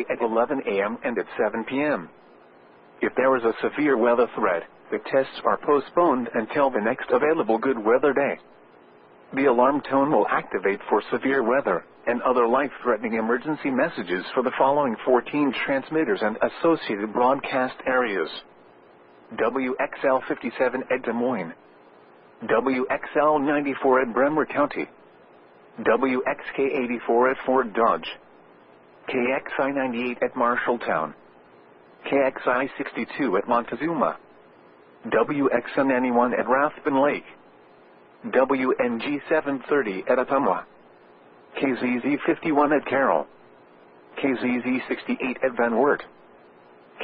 at 11 a.m. and at 7 p.m. If there is a severe weather threat, the tests are postponed until the next available good weather day. The alarm tone will activate for severe weather and other life-threatening emergency messages for the following 14 transmitters and associated broadcast areas: WXL 57 at Des Moines, WXL 94 at Bremer County, WXK 84 at Fort Dodge, KXI 98 at Marshalltown, KXI 62 at Montezuma, WXN 91 at Rathbun Lake, WNG 730 at Ottumwa, KZZ 51 at Carroll, KZZ 68 at Van Wert,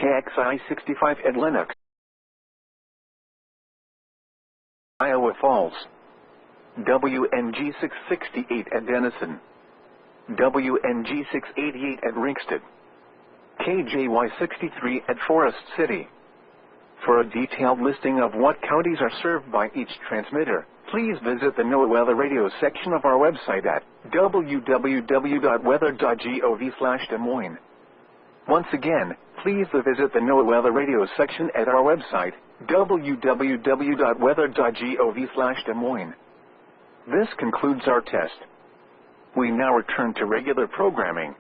KXI 65 at Lenox, Iowa Falls, WNG 668 at Denison, WNG 688 at Ringsted, KJY 63 at Forest City. For a detailed listing of what counties are served by each transmitter, please visit the NOAA Weather Radio section of our website at www.weather.gov/Des Moines. Once again, please visit the NOAA Weather Radio section at our website, www.weather.gov/Des Moines. This concludes our test. We now return to regular programming.